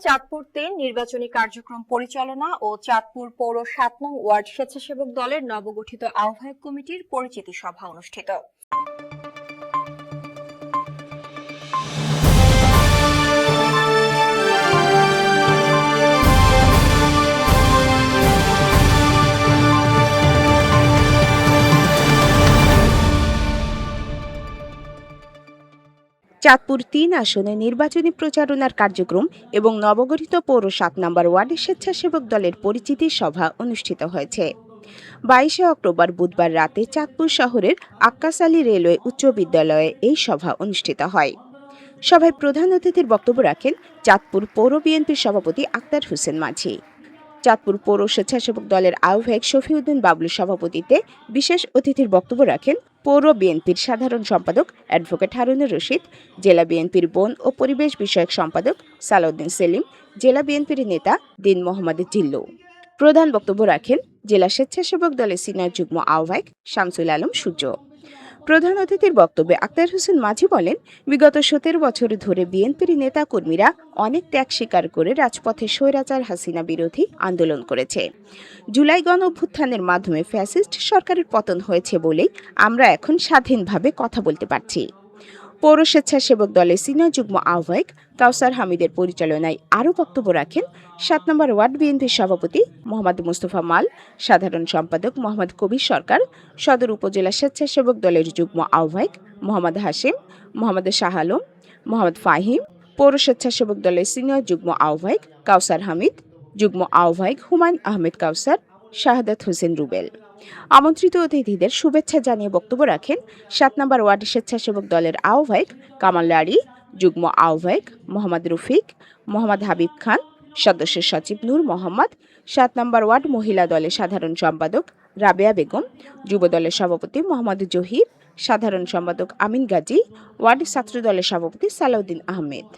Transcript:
চাঁদপুর ৩ নির্বাচনী কার্যক্রম পরিচালনা ও চাঁদপুর পৌর ৭ নং ওয়ার্ড স্বেচ্ছাসেবক দলের নবগঠিত আহ্বায়ক কমিটির পরিচিতি সভা অনুষ্ঠিত। চাঁদপুর ৩ আসনে নির্বাচনী প্রচারণার কার্যক্রম এবং নবগঠিত পৌর ৭ নম্বর ওয়ার্ডের স্বেচ্ছাসেবক দলের পরিচিতি সভা অনুষ্ঠিত হয়েছে। ২২ অক্টোবর বুধবার রাতে চাঁদপুর শহরের আক্কাস আলী রেলওয়ে উচ্চ বিদ্যালয়ে এই সভা অনুষ্ঠিত হয়। সভায় প্রধান অতিথির বক্তব্য রাখেন চাঁদপুর পৌর বিএনপির সভাপতি আক্তার হোসেন মাঝি। চাঁদপুর পৌর স্বেচ্ছাসেবক দলের আহ্বায়ক শফিউদ্দিন বাবলুর সভাপতিত্বে বিশেষ অতিথির বক্তব্য রাখেন পৌর বিএনপির সাধারণ সম্পাদক অ্যাডভোকেট হারুনুর রশিদ, জেলা বিএনপির বন ও পরিবেশ বিষয়ক সম্পাদক সালাউদ্দিন সেলিম, জেলা বিএনপির নেতা দিন মোহাম্মদ জিল্লু। প্রধান বক্তব্য রাখেন জেলা স্বেচ্ছাসেবক দলের সিনিয়র যুগ্ম আহ্বায়ক শামসুল আলম সূর্য। প্রধান অতিথির বক্তব্যে আক্তার হোসেন মাঝি বলেন, বিগত ১৭ বছর ধরে বিএনপির নেতা কর্মীরা অনেক ত্যাগ স্বীকার করে রাজপথে স্বৈরাচার হাসিনা বিরোধী আন্দোলন করেছে। জুলাই গণ অভ্যুত্থানের মাধ্যমে ফ্যাসিস্ট সরকারের পতন হয়েছে বলেই আমরা এখন স্বাধীনভাবে কথা বলতে পারছি। পৌর স্বেচ্ছাসেবক দলের সিনিয়র যুগ্ম আহ্বায়ক কাউসার হামিদের পরিচালনায় আরও বক্তব্য রাখেন ৭ নম্বর ওয়ার্ড বিএনপির সভাপতি মোহাম্মদ মুস্তফা মাল, সাধারণ সম্পাদক মোহাম্মদ কবির সরকার, সদর উপজেলা স্বেচ্ছাসেবক দলের যুগ্ম আহ্বায়ক মোহাম্মদ হাশিম, মোহাম্মদ শাহ আলম, মোহাম্মদ ফাহিম, পৌর স্বেচ্ছাসেবক দলের সিনিয়র যুগ্ম আহ্বায়ক কাউসার হামিদ, যুগ্ম আহ্বায়ক হুমায়ুন আহমেদ কাউসার, শাহাদাত হোসেন রুবেল। আমন্ত্রিত অতিথিদের শুভেচ্ছা জানিয়ে বক্তব্য রাখেন ৭ নম্বর ওয়ার্ড স্বেচ্ছাসেবক দলের আহ্বায়ক কামাল লারি, যুগ্ম আহ্বায়ক মোহাম্মদ রফিক, মোহাম্মদ হাবিব খান, সদস্য সচিব নূর মোহাম্মদ, ৭ নম্বর ওয়ার্ড মহিলা দলের সাধারণ সম্পাদক রাবেয়া বেগম, যুব দলের সভাপতি মোহাম্মদ জহির, সাধারণ সম্পাদক আমিন গাজী, ওয়ার্ড ছাত্র দলের সভাপতি সালাউদ্দিন আহমেদ।